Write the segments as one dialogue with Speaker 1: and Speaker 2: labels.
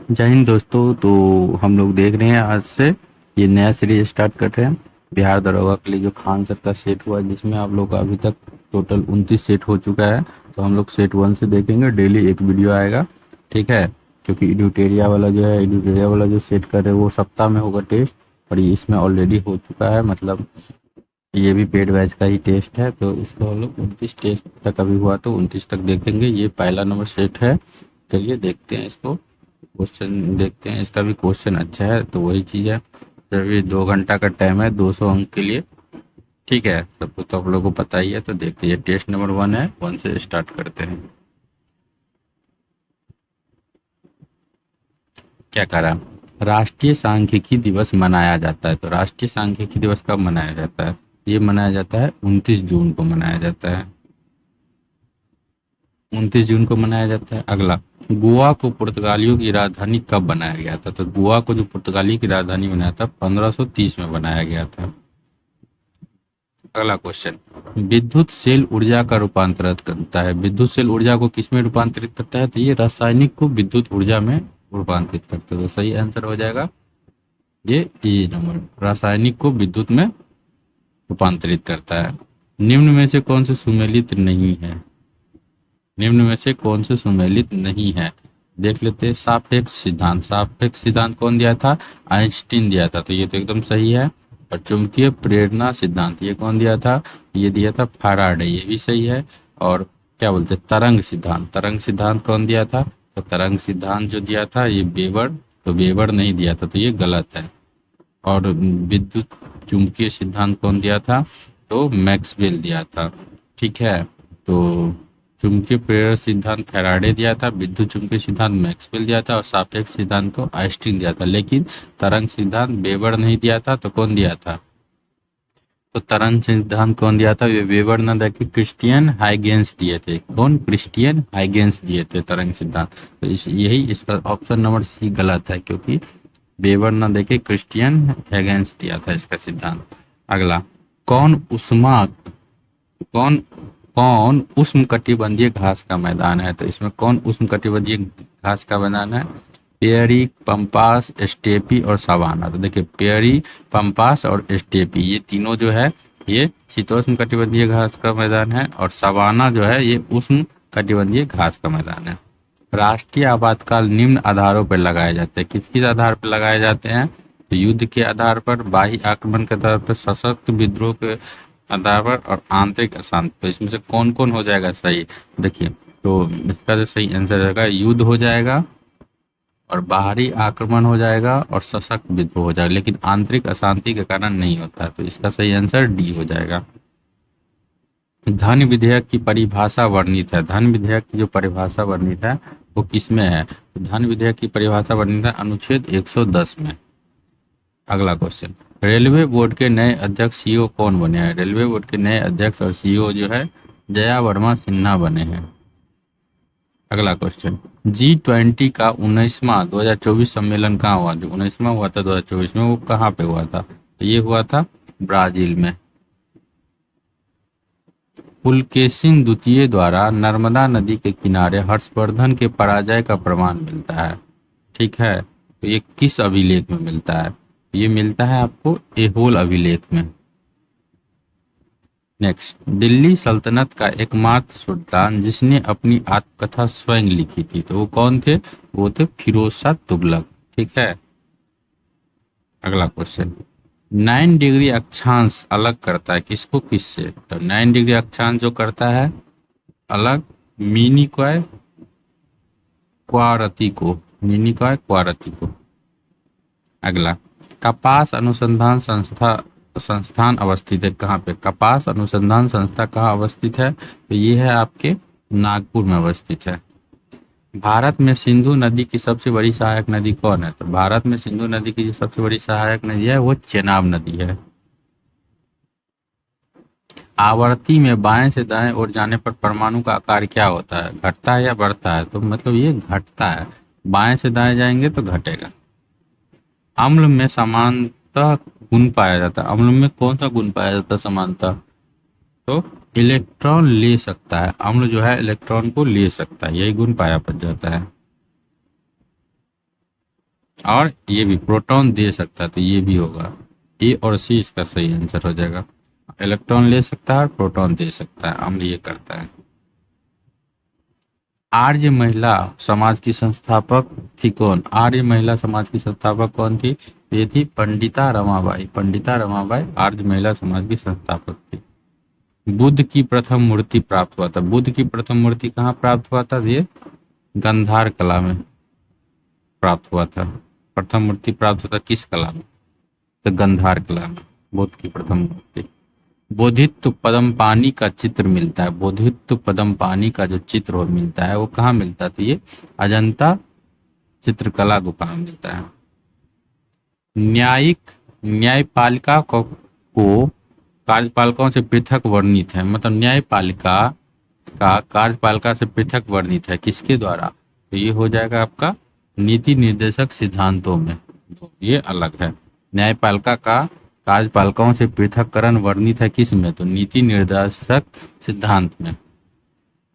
Speaker 1: जय हिंद दोस्तों। तो हम लोग देख रहे हैं आज से ये नया सीरीज स्टार्ट कर रहे हैं बिहार दरोगा के लिए, जो खान सर का सेट हुआ, जिसमें आप लोग का अभी तक टोटल 29 सेट हो चुका है। तो हम लोग सेट 1 से देखेंगे, डेली एक वीडियो आएगा, ठीक है। क्योंकि एडिटेरिया वाला जो सेट कर रहे हैं वो सप्ताह में होगा टेस्ट, और ये इसमें ऑलरेडी हो चुका है, मतलब ये भी पेड बैच का ही टेस्ट है। तो इसको हम लोग 29 टेस्ट तक अभी हुआ, तो 29 तक देखेंगे। ये पहला नंबर सेट है। चलिए देखते हैं इसको, क्वेश्चन देखते हैं। इसका भी क्वेश्चन अच्छा है, तो वही चीज़ है। अभी 2 घंटा का टाइम है 200 अंक के लिए, ठीक है। सब कुछ तो आप लोगों को पता ही है। तो देखते हैं, टेस्ट नंबर 1 है, 1 से स्टार्ट करते हैं। क्या करा, राष्ट्रीय सांख्यिकी दिवस मनाया जाता है। तो राष्ट्रीय सांख्यिकी दिवस कब मनाया जाता है? ये मनाया जाता है 29 जून को मनाया जाता है। 29 जून को मनाया जाता है। अगला, गोवा को पुर्तगालियों की राजधानी कब बनाया गया था? तो गोवा को जो पुर्तगाली की राजधानी बनाया था 1530 में बनाया गया था। अगला क्वेश्चन, विद्युत सेल ऊर्जा का रूपांतरित करता है। विद्युत सेल ऊर्जा को किस में रूपांतरित करता है? तो ये रासायनिक को विद्युत ऊर्जा में रूपांतरित करते हैं। तो सही आंसर हो जाएगा ये ए नंबर, रासायनिक को विद्युत में रूपांतरित करता है। निम्न में से कौन से सुमेलित नहीं है? निम्न में से कौन से सुमेलित नहीं है? देख लेते हैं। सापेक्ष सिद्धांत, सापेक्ष सिद्धांत कौन दिया था? आइंस्टीन दिया था, तो ये तो एकदम सही है। और चुंबकीय प्रेरणा सिद्धांत ये कौन दिया था? ये दिया था फैराडे, ये भी सही है। और क्या बोलते हैं, तरंग सिद्धांत, तरंग सिद्धांत कौन दिया था? तो तरंग सिद्धांत जो दिया था ये वेबर, तो वेबर नहीं दिया था, तो ये गलत है। और विद्युत चुंबकीय सिद्धांत कौन दिया था? तो मैक्सवेल दिया था, ठीक है। तो चुंबकीय प्रेरण सिद्धांत फैराडे दिया था, विद्युत चुंबकीय सिद्धांत मैक्सवेल दिया था, और सापेक्ष सिद्धांत को आइंस्टीन दिया था। लेकिन तरंग सिद्धांत वेबर नहीं दिया था, तो कौन दिया था? तो तरंग सिद्धांत कौन दिया था? ये वेबर ना दे के क्रिस्टियन हाइगेंस दिए थे। कौन? क्रिस्टियन हाइगेंस दिए थे तरंग सिद्धांत। तो यही इसका ऑप्शन नंबर सी गलत है, क्योंकि वेबर ना दे के क्रिस्टियन हाइगेंस दिया था इसका सिद्धांत। अगला, कौन उष्मा कौन कौन उष्णकटिबंधीय घास का मैदान है? तो इसमें कौन उष्णकटिबंधीय घास का मैदान है? पेयरी, पंपास, स्टेपी और सवाना। तो देखिए, पेयरी, पंपास और स्टेपी ये तीनों जो है ये शीतोष्ण कटिबंधीय घास का मैदान है, और सवाना जो है ये उष्ण कटिबंधीय घास का मैदान है। राष्ट्रीय आपातकाल निम्न आधारों पर लगाए जाते हैं। किस किस आधार पर लगाए जाते हैं? तो युद्ध के आधार पर, बाह्य आक्रमण के आधार पर, सशक्त विद्रोह के आधार पर, और आंतरिक अशांति। तो इसमें से कौन कौन हो जाएगा सही? देखिए, तो इसका जो सही आंसर रहेगा, युद्ध हो जाएगा, और बाहरी आक्रमण हो जाएगा, और सशक्त विद्रोह हो जाएगा। लेकिन आंतरिक अशांति के कारण नहीं होता है, तो इसका सही आंसर डी हो जाएगा। धन विधेयक की परिभाषा वर्णित है। धन विधेयक की जो परिभाषा वर्णित है वो किसमें है? तो धन विधेयक की परिभाषा वर्णित है अनुच्छेद 110 में। अगला क्वेश्चन, रेलवे बोर्ड के नए अध्यक्ष सीईओ कौन बने हैं? रेलवे बोर्ड के नए अध्यक्ष और सीईओ जो है जया वर्मा सिन्हा बने हैं। अगला क्वेश्चन, G20 का 19वां 2024 सम्मेलन कहाँ हुआ? जो 19वां हुआ था 2024 में, वो कहाँ पे हुआ था? तो ये हुआ था ब्राजील में। पुलकेशिन द्वितीय द्वारा नर्मदा नदी के किनारे हर्षवर्धन के पराजय का प्रमाण मिलता है, ठीक है। तो ये किस अभिलेख में मिलता है? ये मिलता है आपको एहोल अभिलेख में। नेक्स्ट, दिल्ली सल्तनत का एकमात्र सुल्तान जिसने अपनी आत्मकथा स्वयं लिखी थी, तो वो कौन थे? वो थे फिरोज शाह तुगलक, ठीक है। अगला क्वेश्चन, 9 डिग्री अक्षांश अलग करता है किसको किससे? तो 9 डिग्री अक्षांश जो करता है अलग मिनी क्वाय क्वारती को, मिनी क्वाय क्वारती को। अगला, कपास अनुसंधान संस्थान अवस्थित है कहाँ पे? कपास अनुसंधान संस्था कहाँ अवस्थित है? तो ये है आपके नागपुर में अवस्थित है। भारत में सिंधु नदी की सबसे बड़ी सहायक नदी कौन है? तो भारत में सिंधु नदी की जो सबसे बड़ी सहायक नदी है वो चेनाब नदी है। आवर्ती में बाएं से दाएं ओर जाने पर परमाणु का आकार क्या होता है? घटता है या बढ़ता है? तो मतलब ये घटता है, बाएं से दाएं जाएंगे तो घटेगा। अम्ल में समानतः गुण पाया जाता है। अम्ल में कौन सा गुण पाया जाता है समानतः? तो इलेक्ट्रॉन ले सकता है, अम्ल जो है इलेक्ट्रॉन को ले सकता है, यही गुण पाया जाता है। और ये भी प्रोटॉन दे सकता है, तो ये भी होगा। ए और सी इसका सही आंसर हो जाएगा। इलेक्ट्रॉन ले सकता है और प्रोटॉन दे सकता है, अम्ल ये करता है। आर्य महिला समाज की संस्थापक थी कौन? आर्य महिला समाज की संस्थापक कौन थी? ये थी पंडिता रमाबाई। पंडिता रमाबाई आर्य महिला समाज की संस्थापक थी। बुद्ध की प्रथम मूर्ति प्राप्त हुआ था। बुद्ध की प्रथम मूर्ति कहाँ प्राप्त हुआ था? ये गंधार कला में प्राप्त हुआ था। प्रथम मूर्ति प्राप्त हुआ था किस कला में? तो गंधार कला में बुद्ध की प्रथम मूर्ति। बोधित्व पदमपानी का चित्र मिलता है। बोधित्व पदमपानी का जो चित्र वो मिलता है वो कहाँ मिलता है? तो ये अजंता चित्रकला गुफा में मिलता है। न्यायिक न्यायपालिका को कार्यपालिकाओं से पृथक वर्णित है। मतलब न्यायपालिका का कार्यपालिका से पृथक वर्णित है किसके द्वारा? तो ये हो जाएगा आपका नीति निर्देशक सिद्धांतों में। तो ये अलग है। न्यायपालिका का कार्यपालिकाओं से पृथककरण वर्णित है किस में? तो नीति निर्देशक सिद्धांत में।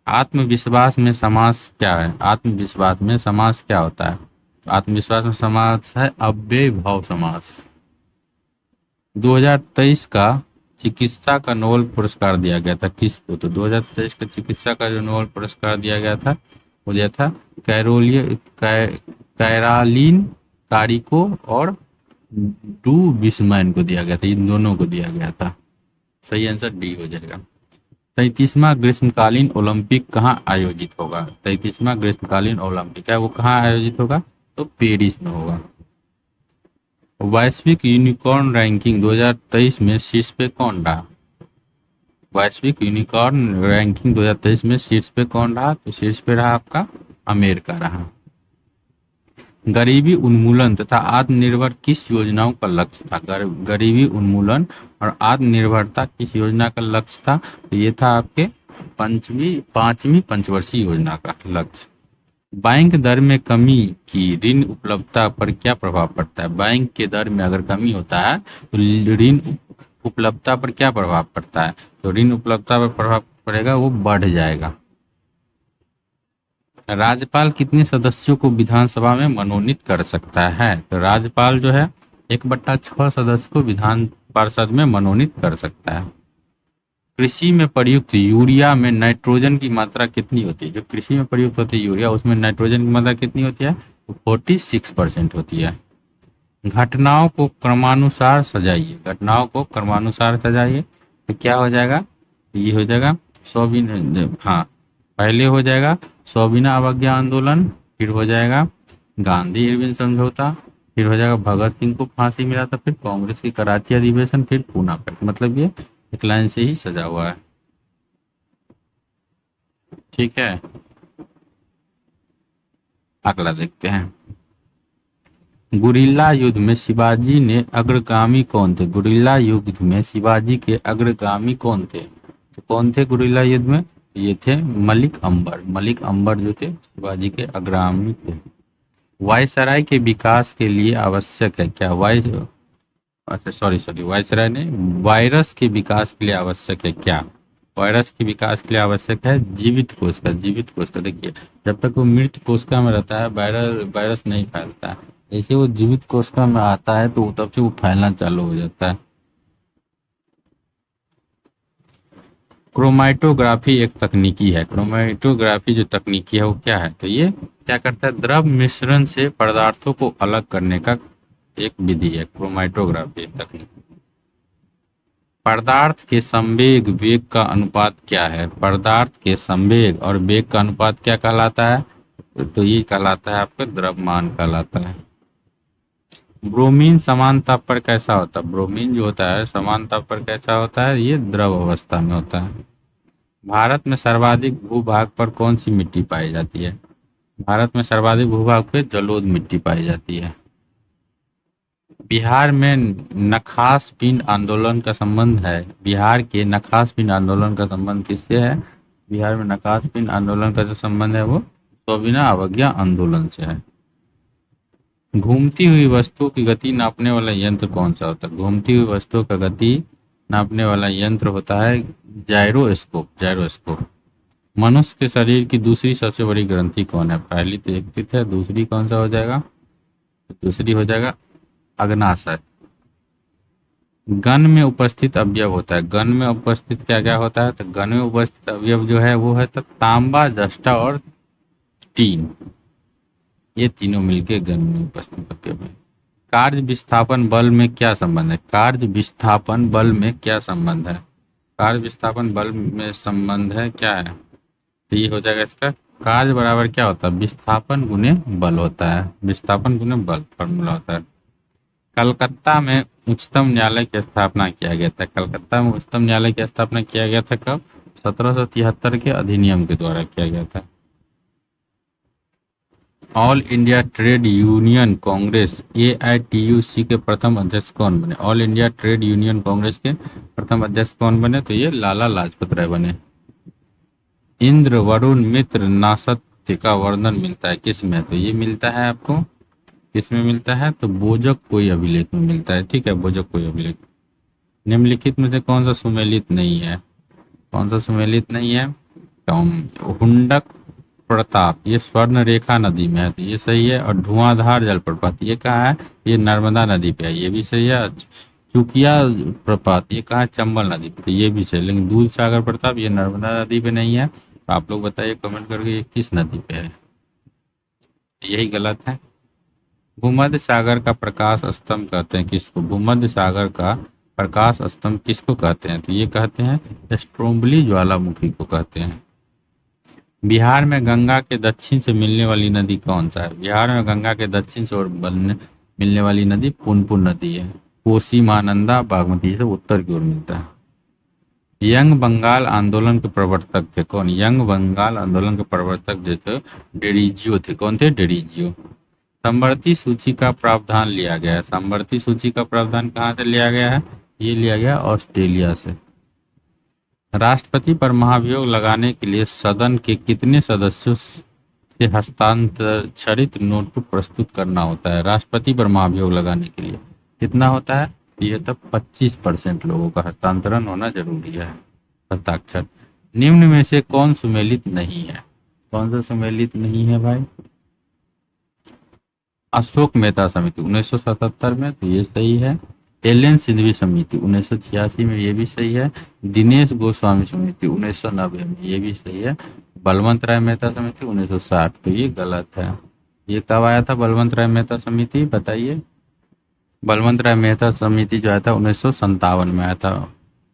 Speaker 1: आत्मविश्वास में समास क्या है? आत्मविश्वास में समास क्या होता है? आत्मविश्वास में समास है अव्यय भाव समास। 2023 का चिकित्सा का नोबेल पुरस्कार दिया गया था किसको? तो 2023 का चिकित्सा का जो नोबेल पुरस्कार दिया गया था वो दिया था कैरालिन कारिको और डू बिस्मैन को दिया गया था। इन दोनों को दिया गया था। सही आंसर डी हो जाएगा। 33वां ग्रीष्मकालीन ओलंपिक कहाँ आयोजित होगा? 33वां ग्रीष्मकालीन ओलंपिक है वो कहाँ आयोजित होगा? तो पेरिस में होगा। वैश्विक यूनिकॉर्न रैंकिंग 2023 में शीर्ष पे कौन रहा? वैश्विक यूनिकॉर्न रैंकिंग 2023 में शीर्ष पे कौन रहा? तो शीर्ष पे रहा आपका अमेरिका रहा। गरीबी उन्मूलन तथा आत्मनिर्भर किस योजनाओं का लक्ष्य था? गरीबी उन्मूलन और आत्मनिर्भरता किस योजना का लक्ष्य था? तो ये था आपके पांचवी पंचवर्षीय योजना का लक्ष्य। बैंक दर में कमी की ऋण उपलब्धता पर क्या प्रभाव पड़ता है? बैंक के दर में अगर कमी होता है तो ऋण उपलब्धता पर क्या प्रभाव पड़ता है? तो ऋण उपलब्धता पर प्रभाव पड़ेगा, वो बढ़ जाएगा। राज्यपाल कितने सदस्यों को विधानसभा में मनोनीत कर सकता है? तो राज्यपाल जो है 1/6 सदस्य को विधान पार्षद में मनोनीत कर सकता है। कृषि में प्रयुक्त यूरिया में नाइट्रोजन की मात्रा कितनी होती है? जो कृषि में प्रयुक्त होती है यूरिया उसमें नाइट्रोजन की मात्रा कितनी होती है? तो 46% होती है। घटनाओं को क्रमानुसार सजाइए। घटनाओं को क्रमानुसार सजाइए तो क्या हो जाएगा? ये हो जाएगा हाँ, पहले हो जाएगा सौबिना अवज्ञा आंदोलन, फिर हो जाएगा गांधी इरविन समझौता, फिर हो जाएगा भगत सिंह को फांसी मिला था, फिर कांग्रेस की कराची अधिवेशन, फिर पूना पैक्ट। मतलब ये एक लाइन से ही सजा हुआ है। ठीक है, अगला देखते हैं। गुरिल्ला युद्ध में शिवाजी ने अग्रगामी कौन थे? गुरिल्ला युद्ध में शिवाजी के अग्रगामी कौन थे? तो कौन थे गुरिल्ला युद्ध में? ये थे मलिक अंबर। मलिक अंबर जो थे शिवाजी के अग्रगामी थे। वायसराय के विकास के लिए आवश्यक है क्या? वायसराय ने वायरस के विकास के लिए आवश्यक है क्या? वायरस के विकास के लिए आवश्यक है जीवित कोशिका। जीवित कोशिका देखिए, जब तक वो मृत कोशिका में रहता है वायरस नहीं फैलता है। जैसे वो जीवित कोशिका में आता है तो तब से वो फैलना चालू हो जाता है। क्रोमैटोग्राफी एक तकनीकी है। क्रोमैटोग्राफी जो तकनीकी है वो क्या है? तो ये क्या करता है? द्रव मिश्रण से पदार्थों को अलग करने का एक विधि है क्रोमैटोग्राफी तकनीक। पदार्थ के संवेग वेग का अनुपात क्या है? पदार्थ के संवेग और वेग का अनुपात क्या कहलाता है? तो ये कहलाता है आपका द्रव्यमान कहलाता है। ब्रोमीन समान ताप पर कैसा होता है? ब्रोमीन जो होता है समान ताप पर कैसा होता है? ये द्रव अवस्था में होता है। भारत में सर्वाधिक भूभाग पर कौन सी मिट्टी पाई जाती है? भारत में सर्वाधिक भूभाग पे जलोढ़ मिट्टी पाई जाती है। बिहार में नखास पिंड आंदोलन का संबंध है। बिहार के नखास पिंड आंदोलन का संबंध किससे है? बिहार में नखास पिंड आंदोलन का जो संबंध है वो सौबिना अवज्ञा आंदोलन से है। घूमती हुई वस्तुओं की गति नापने वाला यंत्र कौन सा होता है? घूमती हुई वस्तुओं का गति नापने वाला यंत्र होता है जायरोस्कोप। जायरोस्कोप। मनुष्य के शरीर की दूसरी सबसे बड़ी ग्रंथि कौन है? पहली तो यकृत है, दूसरी कौन सा हो जाएगा? दूसरी हो जाएगा अग्नाशय। गण में उपस्थित अवयव होता है, गण में उपस्थित क्या क्या होता है, तो गण में उपस्थित अवयव जो है वो है तो तांबा, जस्टा और टीन, ये तीनों मिलके गण में उपस्थित अवयव है। कार्य विस्थापन बल में क्या संबंध है, कार्य विस्थापन बल में क्या संबंध है, कार्य विस्थापन बल में संबंध है क्या है, तो ये हो जाएगा इसका कार्य बराबर क्या होता है, विस्थापन गुने बल होता है, विस्थापन गुने बल फॉर्मूला होता है। कलकत्ता में उच्चतम न्यायालय की स्थापना किया गया था, कलकत्ता में उच्चतम न्यायालय की स्थापना किया गया था कब, 1773 के अधिनियम के द्वारा किया गया था। All India trade union Congress AITUC के प्रथम अध्यक्ष कौन बने, all India trade union Congress के प्रथम अध्यक्ष कौन बने, तो ये लाला लाजपत राय बने। इंद्र, वरुण, मित्र, नासत्य का वर्णन मिलता है किस में, तो ये मिलता है आपको किस में मिलता है, तो बोजक कोई अभिलेख में मिलता है। ठीक है, बोजक कोई अभिलेख। निम्नलिखित में से कौन सा सुमेलित नहीं है, कौन सा सुमेलित नहीं है, तो हुंडक प्रताप ये स्वर्ण रेखा नदी में है, तो ये सही है। और धुआंधार जलप्रपात ये कहाँ है, ये नर्मदा नदी पे है, ये भी सही है। चुकिया प्रपात ये कहाँ है, चंबल नदी पे, तो ये भी सही। लेकिन दूध सागर प्रताप ये नर्मदा नदी पे नहीं है, तो आप लोग बताइए कमेंट करके ये किस नदी पे है, यही गलत है। भूमध्य सागर का प्रकाश स्तंभ कहते हैं किसको, भूमध्य सागर का प्रकाश स्तंभ किसको कहते हैं, तो ये कहते हैं स्ट्रोम्बली ज्वालामुखी को कहते हैं। बिहार में गंगा के दक्षिण से मिलने वाली नदी कौन सा है, बिहार में गंगा के दक्षिण से और मिलने वाली नदी पुनपुन नदी है। कोसी, महानंदा, बागमती से उत्तर की ओर मिलता है। यंग बंगाल आंदोलन के प्रवर्तक थे कौन, यंग बंगाल आंदोलन के प्रवर्तक जो थे डेरिजियो थे, कौन थे, डेरिजियो। समवर्ती सूची का प्रावधान लिया गया है, समवर्ती सूची का प्रावधान कहाँ से लिया गया है, ये लिया गया ऑस्ट्रेलिया से। राष्ट्रपति पर महाभियोग लगाने के लिए सदन के कितने सदस्यों से हस्ताक्षरित नोटबुक प्रस्तुत करना होता है, राष्ट्रपति पर महाभियोग लगाने के लिए कितना होता है, ये तो 25% लोगों का हस्तांतरण होना जरूरी है, हस्ताक्षर। निम्न में से कौन सुमेलित नहीं है, कौन सा सुमेलित नहीं है भाई, अशोक मेहता समिति 1977 में, तो ये सही है। एल.एन. सिंघवी समिति 1986 में, ये भी सही है। दिनेश गोस्वामी समिति 1990 में, ये भी सही है। बलवंत राय मेहता समिति 1960, तो ये गलत है। ये कब आया था बलवंत राय मेहता समिति, बताइए। बलवंत राय मेहता समिति जो आया था 1957 में आया था,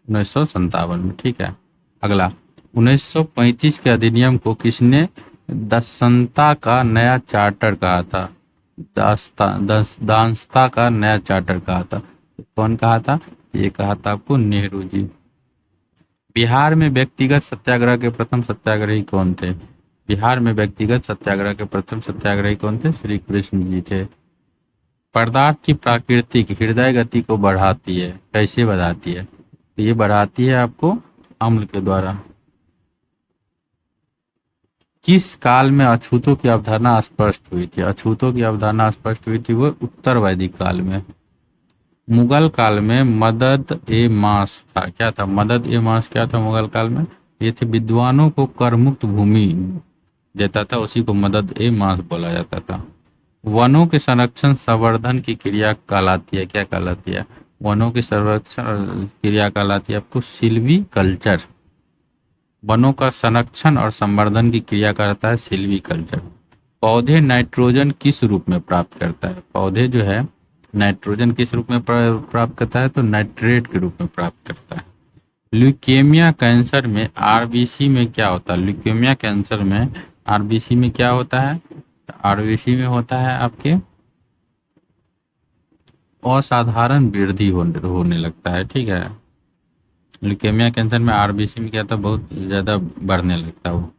Speaker 1: 1957 में। ठीक है, अगला 1935 के अधिनियम को किसने दांस्ता का नया चार्टर कहा था, दांस्ता का नया चार्टर कहा था, कौन कहा था, ये कहा था आपको नेहरू जी। बिहार में व्यक्तिगत सत्याग्रह के प्रथम सत्याग्रही कौन थे, बिहार में व्यक्तिगत सत्याग्रह के प्रथम सत्याग्रही कौन थे, श्री कृष्ण जी थे। पदार्थ की प्राकृतिक हृदय गति को बढ़ाती है, कैसे बढ़ाती है, तो ये बढ़ाती है आपको अम्ल के द्वारा। किस काल में अछूतों की अवधारणा स्पष्ट हुई थी, अछूतों की अवधारणा स्पष्ट हुई थी वो उत्तर वैदिक काल में। मुगल काल में मदद ए मास था, क्या था मदद ए मास, क्या था मुगल काल में, ये थे विद्वानों को करमुक्त भूमि देता था, उसी को मदद ए मास बोला जाता था। वनों के संरक्षण संवर्धन की क्रिया कहलाती है, क्या कहलाती है, वनों की संरक्षण क्रिया कहलाती है आपको सिल्वी कल्चर। वनों का संरक्षण और संवर्धन की क्रिया करता है सिल्वी कल्चर। पौधे नाइट्रोजन किस रूप में प्राप्त करता है, पौधे जो है नाइट्रोजन किस रूप में प्राप्त करता है, तो नाइट्रेट के रूप में प्राप्त करता है। ल्यूकेमिया कैंसर में आरबीसी में क्या होता है, ल्यूकेमिया कैंसर में आरबीसी में क्या होता है, आरबीसी में होता है आपके असाधारण वृद्धि होने लगता है। ठीक है, ल्यूकेमिया कैंसर में आरबीसी में क्या था, बहुत ज्यादा बढ़ने लगता है वो।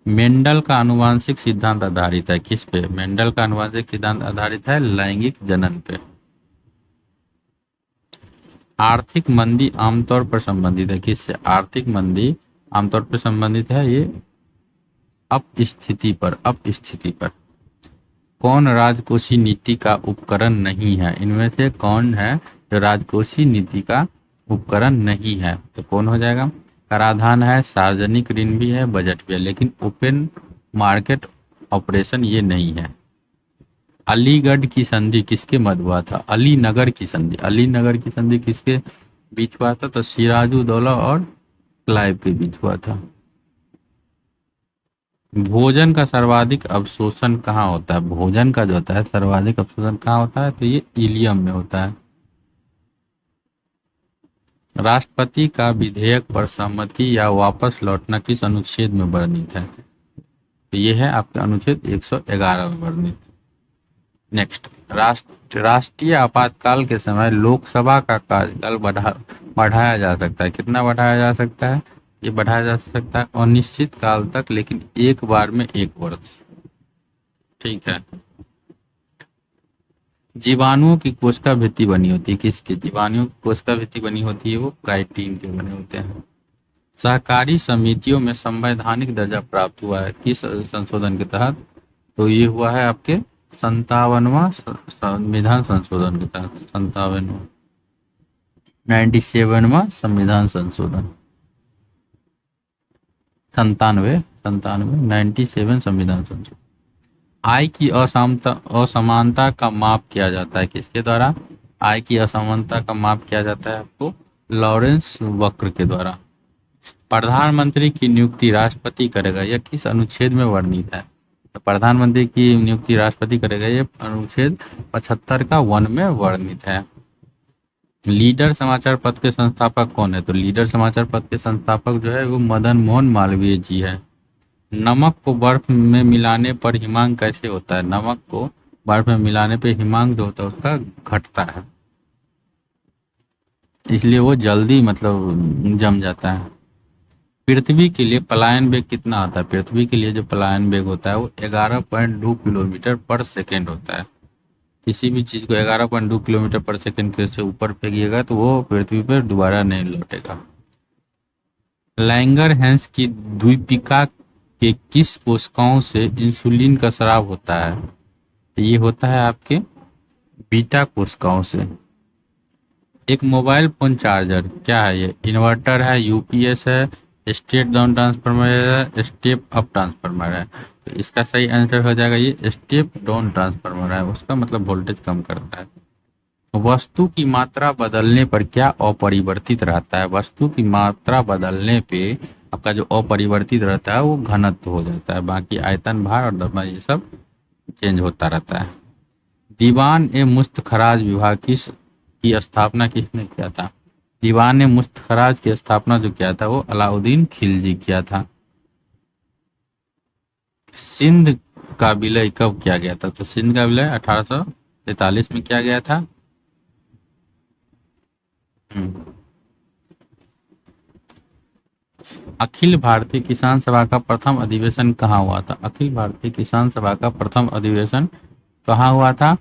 Speaker 1: मेंडल का आनुवांशिक सिद्धांत आधारित है किस पे, मेंडल का आनुवांशिक सिद्धांत आधारित है लैंगिक जनन पे। आर्थिक मंदी आमतौर पर संबंधित है किससे, आर्थिक मंदी आमतौर पर संबंधित है ये अपस्थिति पर, अपस्थिति पर। कौन राजकोषीय नीति का उपकरण नहीं है, इनमें से कौन है जो राजकोषीय नीति का उपकरण नहीं है, तो कौन हो जाएगा, कराधान है, सार्वजनिक ऋण भी है, बजट भी है, लेकिन ओपन मार्केट ऑपरेशन ये नहीं है। अलीगढ़ की संधि किसके मध्य हुआ था? अलीनगर की संधि, अलीनगर की संधि किसके बीच हुआ था? तो सिराजुद्दौला और क्लाइव के बीच हुआ था। भोजन का सर्वाधिक अवशोषण कहाँ होता है? भोजन का जो होता है सर्वाधिक अवशोषण कहाँ होता है? तो ये इलियम में होता है। राष्ट्रपति का विधेयक पर सहमति या वापस लौटना किस अनुच्छेद में वर्णित है? तो ये है आपके अनुच्छेद 111 में वर्णित। नेक्स्ट, राष्ट्रीय आपातकाल के समय लोकसभा का कार्यकाल बढ़ाया जा सकता है। कितना बढ़ाया जा सकता है? ये बढ़ाया जा सकता है अनिश्चित काल तक, लेकिन एक बार में 1 वर्ष। ठीक है। जीवाणुओं की कोशिका भित्ति बनी होती है किसकी? जीवाणुओं की कोशिका भित्ति बनी होती है वो काइटिन के बने होते हैं। सहकारी समितियों में संवैधानिक दर्जा प्राप्त हुआ है किस संशोधन के तहत? तो ये हुआ है आपके 57वां संविधान संशोधन के तहत, 57वां 97वां संविधान संशोधन, 97 संविधान संशोधन। आय की असमानता का माप किया जाता है किसके द्वारा? आय की असमानता का माप किया जाता है आपको लॉरेंस वक्र के द्वारा। प्रधानमंत्री की नियुक्ति राष्ट्रपति करेगा, यह किस अनुच्छेद में वर्णित है? तो प्रधानमंत्री की नियुक्ति राष्ट्रपति करेगा, ये अनुच्छेद 75 का 1 में वर्णित है। लीडर समाचार पत्र के संस्थापक कौन है? तो लीडर समाचार पत्र के संस्थापक जो है वो मदन मोहन मालवीय जी है। नमक को बर्फ में मिलाने पर हिमांक कैसे होता है? नमक को बर्फ में मिलाने पर हिमांक जो होता है उसका घटता है, इसलिए वो जल्दी मतलब जम जाता है। पृथ्वी के लिए पलायन वेग कितना आता है? पृथ्वी के लिए जो पलायन वेग होता है वो 11.2 किलोमीटर पर सेकेंड होता है। किसी भी चीज को 11.2 किलोमीटर पर सेकेंड से ऊपर फेंकिएगा तो वो पृथ्वी पर दोबारा नहीं लौटेगा। लैंगर-हैंस की द्वीपिका के किस कोशिकाओं से इंसुलिन का स्राव होता है? ये होता है आपके बीटा कोशिकाओं से। एक मोबाइल फोन चार्जर क्या है? ये इन्वर्टर है, यूपीएस है, स्टेप डाउन ट्रांसफार्मर है, स्टेप अप ट्रांसफार्मर है। तो इसका सही आंसर हो जाएगा ये स्टेप डाउन ट्रांसफार्मर है, उसका मतलब वोल्टेज कम करता है। वस्तु की मात्रा बदलने पर क्या अपरिवर्तित रहता है? वस्तु की मात्रा बदलने पे आपका जो अपरिवर्तित रहता है वो घनत्व हो जाता है, बाकी आयतन, भार और द्रव्यमान ये सब चेंज होता रहता है। दीवान ए मुफ्त खराज विभाग की स्थापना किसने किया था? दीवान ए मुफ्त खराज की स्थापना जो किया था वो अलाउद्दीन खिलजी किया था। सिंध का विलय कब किया गया था? तो सिंध का विलय 1843 में किया गया था। अखिल भारतीय किसान सभा का प्रथम अधिवेशन कहाँ हुआ था? अखिल भारतीय किसान सभा का प्रथम अधिवेशन कहाँ हुआ था?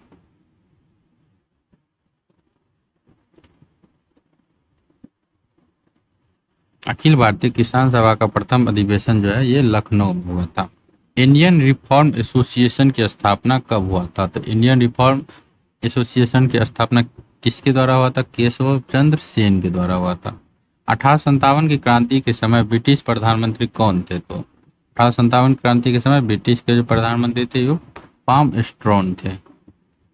Speaker 1: अखिल भारतीय किसान सभा का प्रथम अधिवेशन जो है ये लखनऊ में हुआ था। इंडियन रिफॉर्म एसोसिएशन की स्थापना कब हुआ था? तो इंडियन रिफॉर्म एसोसिएशन की स्थापना किसके द्वारा हुआ था? केशव चंद्र सेन के द्वारा हुआ था। 1857 की क्रांति के समय ब्रिटिश प्रधानमंत्री कौन थे? तो 1857 क्रांति के समय ब्रिटिश के जो प्रधानमंत्री थे वो पाम स्ट्रॉन थे।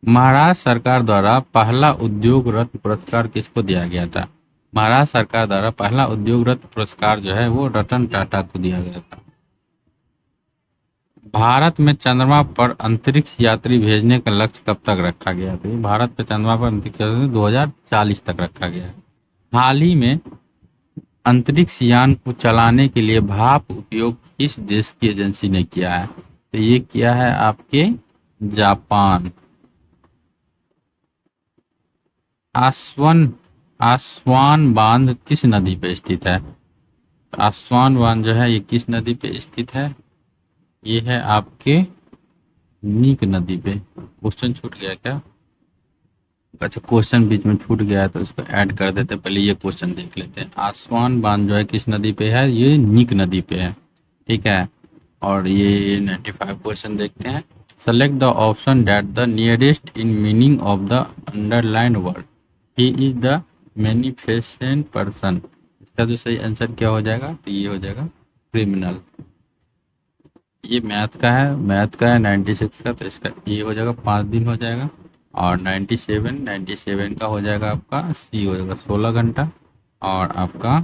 Speaker 1: महाराष्ट्र सरकार द्वारा पहला उद्योग रत्न पुरस्कार किसको दिया गया था? महाराष्ट्र सरकार द्वारा पहला उद्योग रत्न पुरस्कार जो है वो रतन टाटा को दिया गया था। भारत में चंद्रमा पर अंतरिक्ष यात्री भेजने का लक्ष्य कब तक रखा गया? तो भारत में चंद्रमा पर अंतरिक्ष यात्री 2040 तक रखा गया है। हाल ही में अंतरिक्ष यान को चलाने के लिए भाप उपयोग किस देश की एजेंसी ने किया है? तो ये किया है आपके जापान। आस्वान बांध किस नदी पे स्थित है? आस्वान बांध जो है ये किस नदी पे स्थित है? ये है आपके नीक नदी पे। क्वेश्चन छूट गया क्या? अच्छा, क्वेश्चन बीच में छूट गया है तो इसको ऐड कर देते, पहले ये क्वेश्चन देख लेते हैं। आस्वान बांध जो है किस नदी पे है? ये नीक नदी पे है। ठीक है, और ये 95 क्वेश्चन देखते हैं। Select the option that the nearest in meaning of the underline word. He is the manifestant person. इसका जो सही आंसर क्या हो जाएगा? तो ये हो जाएगा क्रिमिनल। ये मैथ का है 96 का, तो इसका ए हो जाएगा 5 दिन हो जाएगा। और 97 का हो जाएगा आपका सी हो जाएगा 16 घंटा। और आपका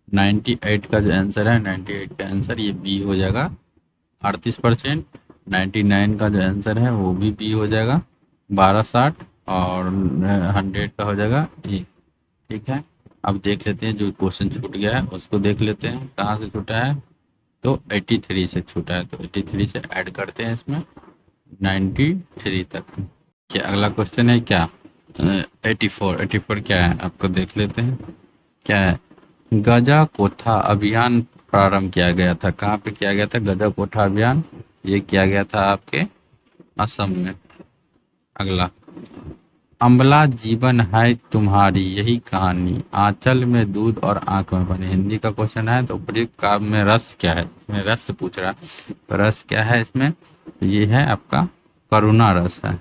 Speaker 1: 98 का जो आंसर है, 98 का आंसर ये बी हो जाएगा 38%। 99 का जो आंसर है वो भी बी हो जाएगा 1260। और 100 का हो जाएगा ए। ठीक है, अब देख लेते हैं जो क्वेश्चन छूट गया है उसको देख लेते हैं कहाँ से छूटा है। तो 83 से छूटा है, तो 83 से ऐड करते हैं इसमें 93 तक। क्या अगला क्वेश्चन है क्या? 84 क्या है आपको देख लेते हैं क्या है। गजा कोठा अभियान प्रारंभ किया गया था, कहाँ पे किया गया था गजा कोठा अभियान? ये किया गया था आपके असम में। अगला, अम्बला जीवन है तुम्हारी यही कहानी, आंचल में दूध और आंख में पानी। हिंदी का क्वेश्चन है, तो उपयुक्त काव्य में रस क्या है? इसमें रस से पूछ रहा है, तो रस क्या है इसमें? तो ये है आपका करुणा रस है।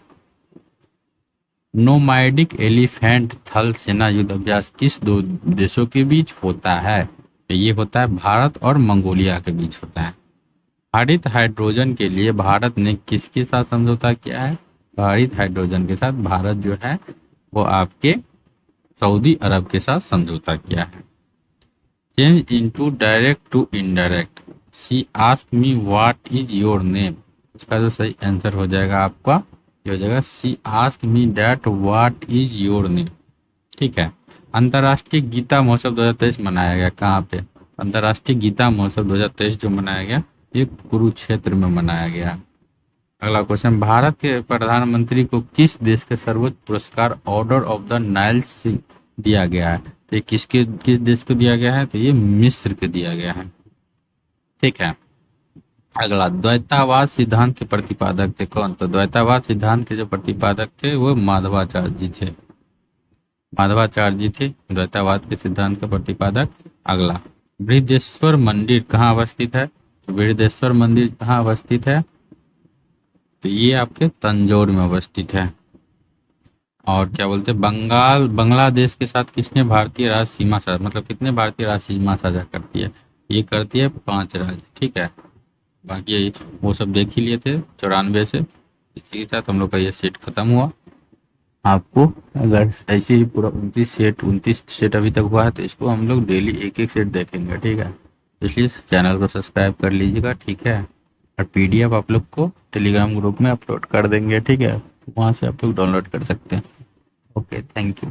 Speaker 1: नोमैडिक एलिफेंट थल सेना युद्ध अभ्यास किस दो देशों के बीच होता है? तो ये होता है भारत और मंगोलिया के बीच होता है। हरित हाइड्रोजन के लिए भारत ने किसके साथ समझौता किया है? तो हरित हाइड्रोजन के साथ भारत जो है वो आपके सऊदी अरब के साथ समझौता किया है। Change into direct to indirect, she ask me what is your name. इसका जो सही आंसर हो जाएगा आपका ये हो जाएगा she ask me that what is your name. ठीक है। अंतर्राष्ट्रीय गीता महोत्सव 2023 मनाया गया कहाँ पे? अंतर्राष्ट्रीय गीता महोत्सव 2023 जो मनाया गया ये कुरुक्षेत्र में मनाया गया। अगला क्वेश्चन, भारत के प्रधानमंत्री को किस देश के सर्वोच्च पुरस्कार ऑर्डर ऑफ द नाइल से दिया गया है? तो ये किस देश को दिया गया है? तो ये मिस्र को दिया गया है। ठीक है। अगला, द्वैतावाद सिद्धांत के प्रतिपादक थे कौन? तो द्वैतावाद सिद्धांत के जो प्रतिपादक थे वो माधवाचार्य जी थे। माधवाचार्य जी थे द्वैतावाद के सिद्धांत का प्रतिपादक। अगला, बृहदेश्वर मंदिर कहाँ अवस्थित है? तो बृहदेश्वर मंदिर कहाँ अवस्थित है? तो ये आपके तंजौर में अवस्थित है। और क्या बोलते हैं, बांग्लादेश के साथ किसने भारतीय राज्य सीमा साझा, मतलब कितने भारतीय राज्य सीमा साझा करती है? ये करती है 5 राज्य। ठीक है, बाकी वो सब देख ही लिए थे 94 से। इसी के साथ हम लोग का ये सेट खत्म हुआ। आपको अगर ऐसे ही पूरा 29 सेट अभी तक हुआ है तो इसको हम लोग डेली एक एक सेट देखेंगे। ठीक है, इसलिए चैनल को सब्सक्राइब कर लीजिएगा। ठीक है, और पीडीएफ आप लोग को टेलीग्राम ग्रुप में अपलोड कर देंगे। ठीक है, वहाँ से आप लोग डाउनलोड कर सकते हैं। Okay, thank you.